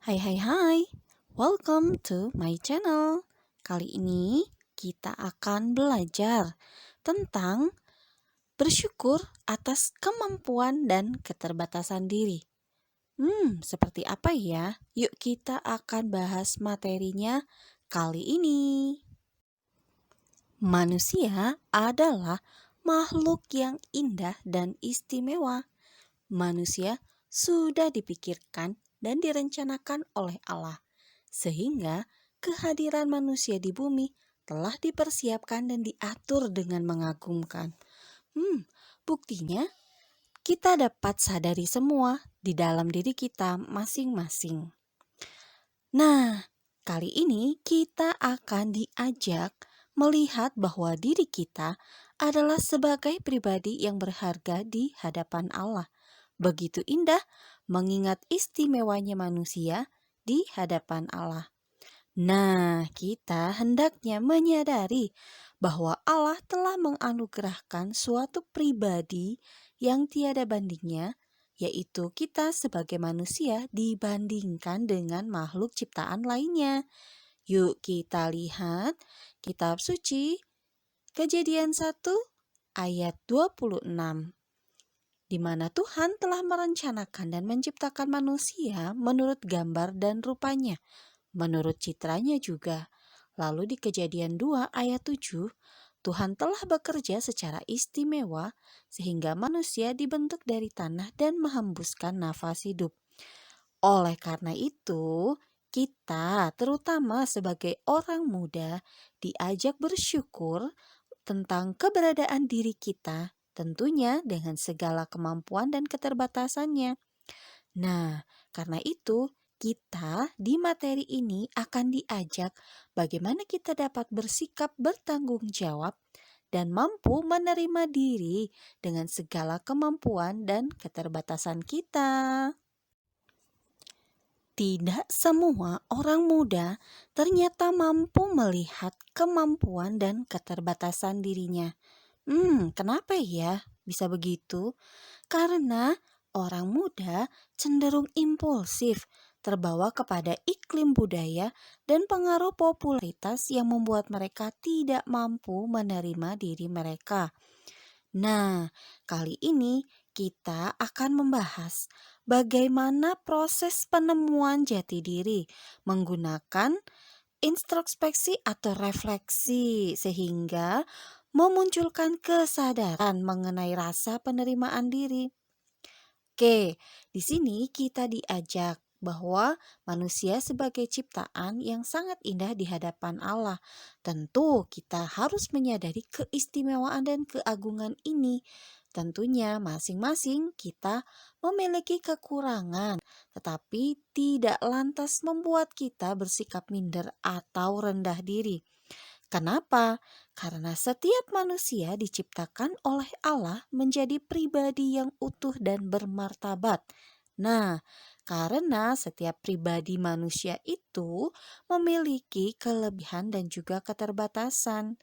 Hai hai hai, welcome to my channel. Kali ini kita akan belajar tentang bersyukur atas kemampuan dan keterbatasan diri. Seperti apa ya? Yuk kita akan bahas materinya kali ini. Manusia adalah makhluk yang indah dan istimewa. Manusia sudah dipikirkan dan direncanakan oleh Allah, sehingga kehadiran manusia di bumi telah dipersiapkan dan diatur dengan mengagumkan. Buktinya kita dapat sadari semua di dalam diri kita masing-masing. Nah, kali ini kita akan diajak melihat bahwa diri kita adalah sebagai pribadi yang berharga di hadapan Allah. Begitu indah mengingat istimewanya manusia di hadapan Allah. Nah, kita hendaknya menyadari bahwa Allah telah menganugerahkan suatu pribadi yang tiada bandingnya, yaitu kita sebagai manusia dibandingkan dengan makhluk ciptaan lainnya. Yuk kita lihat kitab suci Kejadian 1 ayat 26. Di mana Tuhan telah merencanakan dan menciptakan manusia menurut gambar dan rupanya, menurut citranya juga. Lalu di Kejadian 2 ayat 7, Tuhan telah bekerja secara istimewa sehingga manusia dibentuk dari tanah dan menghembuskan nafas hidup. Oleh karena itu, kita terutama sebagai orang muda diajak bersyukur tentang keberadaan diri kita, tentunya dengan segala kemampuan dan keterbatasannya. Nah, karena itu kita di materi ini akan diajak bagaimana kita dapat bersikap bertanggung jawab dan mampu menerima diri dengan segala kemampuan dan keterbatasan kita. Tidak semua orang muda ternyata mampu melihat kemampuan dan keterbatasan dirinya. Kenapa ya bisa begitu? Karena orang muda cenderung impulsif, terbawa kepada iklim budaya dan pengaruh popularitas yang membuat mereka tidak mampu menerima diri mereka. Nah, kali ini kita akan membahas bagaimana proses penemuan jati diri menggunakan introspeksi atau refleksi sehingga memunculkan kesadaran mengenai rasa penerimaan diri. Oke, di sini kita diajak bahwa manusia sebagai ciptaan yang sangat indah di hadapan Allah. Tentu kita harus menyadari keistimewaan dan keagungan ini. Tentunya masing-masing kita memiliki kekurangan, tetapi tidak lantas membuat kita bersikap minder atau rendah diri. Kenapa? Karena setiap manusia diciptakan oleh Allah menjadi pribadi yang utuh dan bermartabat. Nah, karena setiap pribadi manusia itu memiliki kelebihan dan juga keterbatasan.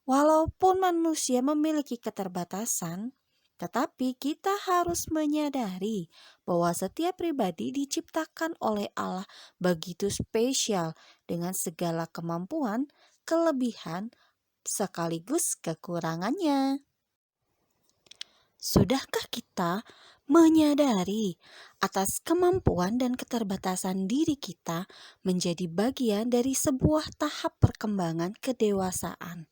Walaupun manusia memiliki keterbatasan, tetapi kita harus menyadari bahwa setiap pribadi diciptakan oleh Allah begitu spesial dengan segala kemampuan, kelebihan, sekaligus kekurangannya. Sudahkah kita menyadari atas kemampuan dan keterbatasan diri kita menjadi bagian dari sebuah tahap perkembangan kedewasaan?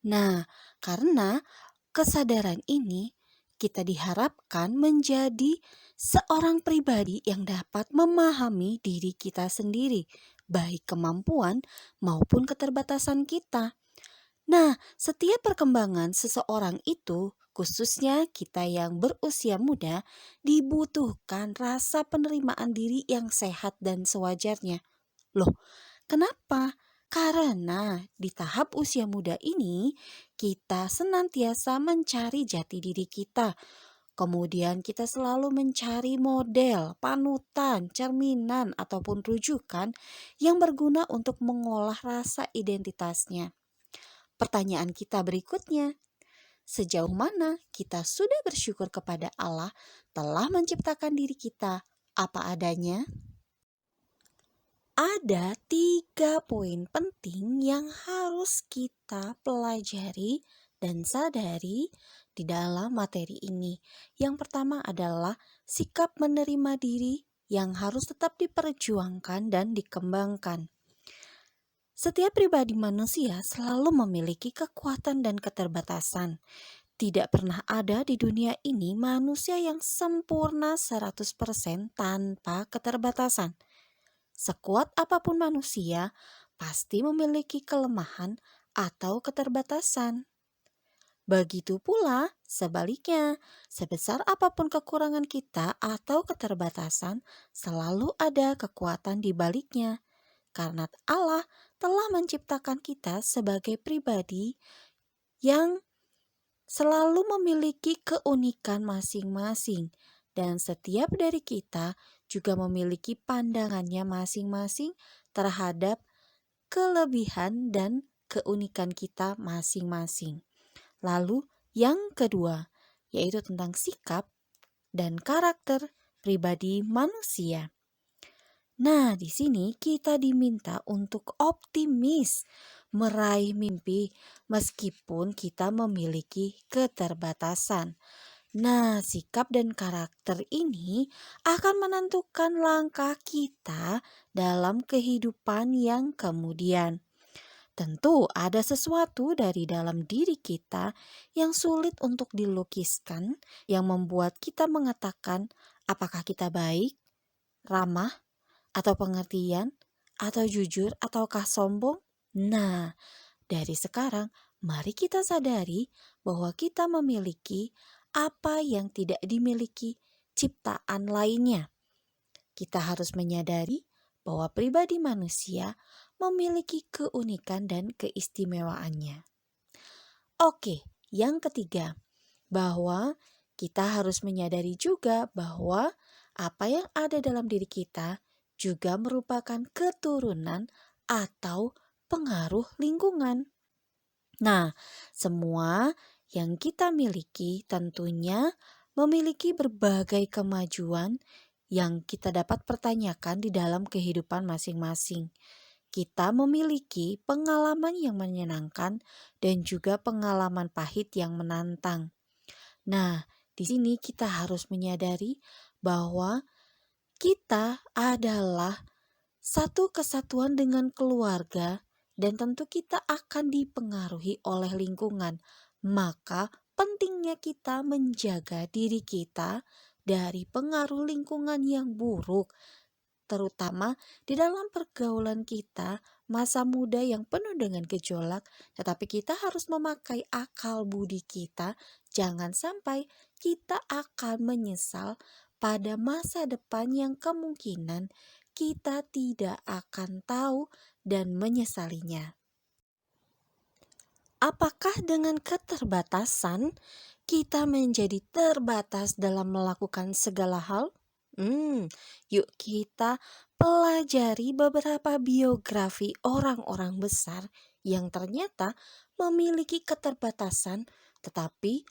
Nah, karena kesadaran ini kita diharapkan menjadi seorang pribadi yang dapat memahami diri kita sendiri, baik kemampuan maupun keterbatasan kita. Nah, setiap perkembangan seseorang itu, khususnya kita yang berusia muda, dibutuhkan rasa penerimaan diri yang sehat dan sewajarnya. Loh, kenapa? Karena di tahap usia muda ini, kita senantiasa mencari jati diri kita. Kemudian kita selalu mencari model, panutan, cerminan, ataupun rujukan yang berguna untuk mengolah rasa identitasnya. Pertanyaan kita berikutnya, sejauh mana kita sudah bersyukur kepada Allah telah menciptakan diri kita apa adanya? Ada 3 poin penting yang harus kita pelajari dan sadari di dalam materi ini. Yang pertama adalah sikap menerima diri yang harus tetap diperjuangkan dan dikembangkan. Setiap pribadi manusia selalu memiliki kekuatan dan keterbatasan. Tidak pernah ada di dunia ini manusia yang sempurna 100% tanpa keterbatasan. Sekuat apapun manusia, pasti memiliki kelemahan atau keterbatasan. Begitu pula sebaliknya, sebesar apapun kekurangan kita atau keterbatasan, selalu ada kekuatan di baliknya. Karena Allah telah menciptakan kita sebagai pribadi yang selalu memiliki keunikan masing-masing. Dan setiap dari kita juga memiliki pandangannya masing-masing terhadap kelebihan dan keunikan kita masing-masing. Lalu yang kedua, yaitu tentang sikap dan karakter pribadi manusia. Nah, di sini kita diminta untuk optimis, meraih mimpi meskipun kita memiliki keterbatasan. Nah, sikap dan karakter ini akan menentukan langkah kita dalam kehidupan yang kemudian. Tentu ada sesuatu dari dalam diri kita yang sulit untuk dilukiskan, yang membuat kita mengatakan apakah kita baik, ramah, atau pengertian, atau jujur, ataukah sombong. Nah, dari sekarang mari kita sadari bahwa kita memiliki apa yang tidak dimiliki ciptaan lainnya. Kita harus menyadari bahwa pribadi manusia memiliki keunikan dan keistimewaannya. Oke, yang ketiga, bahwa kita harus menyadari juga bahwa apa yang ada dalam diri kita juga merupakan keturunan atau pengaruh lingkungan. Nah, semua yang kita miliki tentunya memiliki berbagai kemajuan yang kita dapat pertanyakan di dalam kehidupan masing-masing. Kita memiliki pengalaman yang menyenangkan dan juga pengalaman pahit yang menantang. Nah, di sini kita harus menyadari bahwa kita adalah satu kesatuan dengan keluarga dan tentu kita akan dipengaruhi oleh lingkungan. Maka pentingnya kita menjaga diri kita dari pengaruh lingkungan yang buruk, terutama di dalam pergaulan kita masa muda yang penuh dengan gejolak, tetapi kita harus memakai akal budi kita, jangan sampai kita akan menyesal pada masa depan yang kemungkinan kita tidak akan tahu dan menyesalinya. Apakah dengan keterbatasan kita menjadi terbatas dalam melakukan segala hal? Yuk kita pelajari beberapa biografi orang-orang besar yang ternyata memiliki keterbatasan tetapi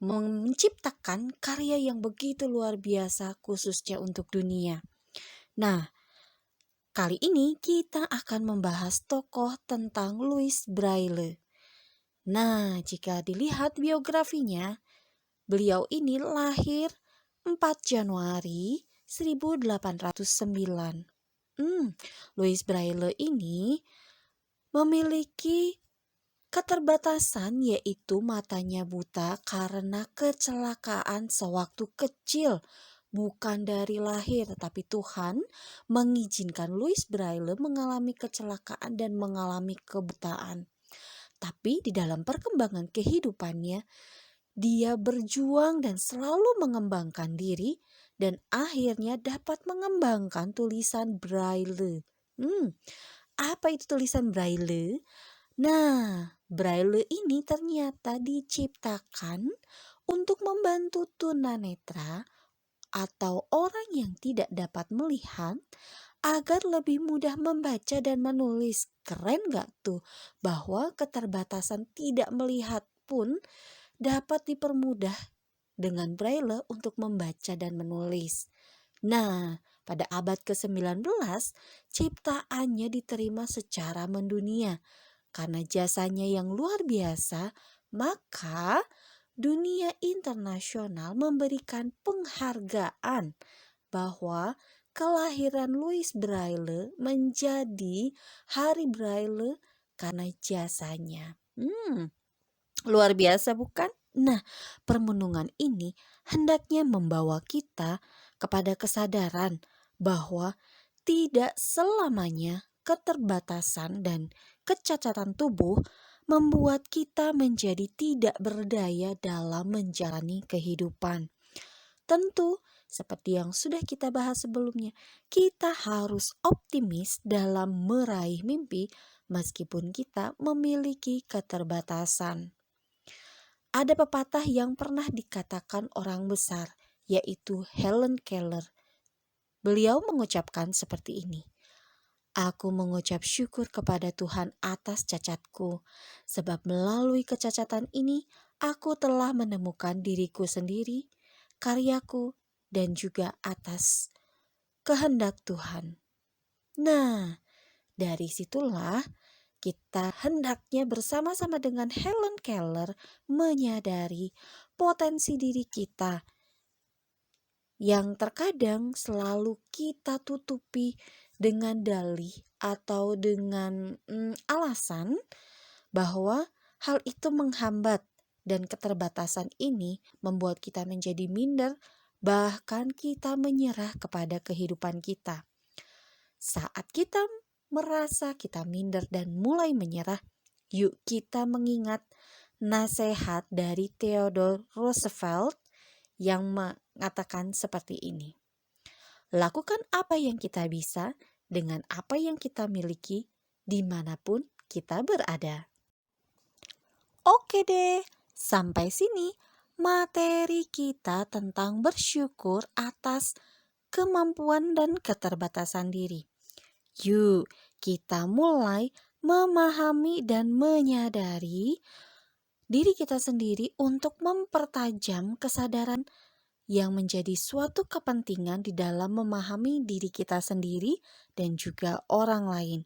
menciptakan karya yang begitu luar biasa khususnya untuk dunia. Nah, kali ini kita akan membahas tokoh tentang Louis Braille. Nah, jika dilihat biografinya, beliau ini lahir 4 Januari 1809. Louis Braille ini memiliki keterbatasan yaitu matanya buta karena kecelakaan sewaktu kecil. Bukan dari lahir, tetapi Tuhan mengizinkan Louis Braille mengalami kecelakaan dan mengalami kebutaan. Tapi di dalam perkembangan kehidupannya, dia berjuang dan selalu mengembangkan diri dan akhirnya dapat mengembangkan tulisan Braille. Apa itu tulisan Braille? Nah, Braille ini ternyata diciptakan untuk membantu tunanetra atau orang yang tidak dapat melihat agar lebih mudah membaca dan menulis. Keren gak tuh? Bahwa keterbatasan tidak melihat pun dapat dipermudah dengan Braille untuk membaca dan menulis. Nah, pada abad ke-19, ciptaannya diterima secara mendunia. Karena jasanya yang luar biasa, maka dunia internasional memberikan penghargaan bahwa kelahiran Louis Braille menjadi Hari Braille karena jasanya. Luar biasa bukan? Nah, permenungan ini hendaknya membawa kita kepada kesadaran bahwa tidak selamanya keterbatasan dan kecacatan tubuh membuat kita menjadi tidak berdaya dalam menjalani kehidupan. Tentu, seperti yang sudah kita bahas sebelumnya, kita harus optimis dalam meraih mimpi meskipun kita memiliki keterbatasan. Ada pepatah yang pernah dikatakan orang besar, yaitu Helen Keller. Beliau mengucapkan seperti ini, "Aku mengucap syukur kepada Tuhan atas cacatku, sebab melalui kecacatan ini aku telah menemukan diriku sendiri, karyaku, dan juga atas kehendak Tuhan." Nah, dari situlah kita hendaknya bersama-sama dengan Helen Keller menyadari potensi diri kita yang terkadang selalu kita tutupi dengan dalih atau dengan alasan bahwa hal itu menghambat dan keterbatasan ini membuat kita menjadi minder, bahkan kita menyerah kepada kehidupan kita. Saat kita merasa kita minder dan mulai menyerah, yuk kita mengingat nasihat dari Theodore Roosevelt yang mengatakan seperti ini. Lakukan apa yang kita bisa dengan apa yang kita miliki dimanapun kita berada. Oke deh, sampai sini materi kita tentang bersyukur atas kemampuan dan keterbatasan diri. Yuk, kita mulai memahami dan menyadari diri kita sendiri untuk mempertajam kesadaran yang menjadi suatu kepentingan di dalam memahami diri kita sendiri dan juga orang lain.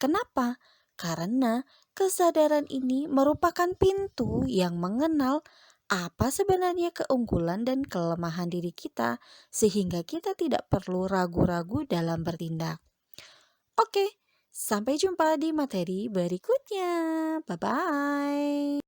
Kenapa? Karena kesadaran ini merupakan pintu yang mengenal apa sebenarnya keunggulan dan kelemahan diri kita, sehingga kita tidak perlu ragu-ragu dalam bertindak. Oke, sampai jumpa di materi berikutnya. Bye-bye.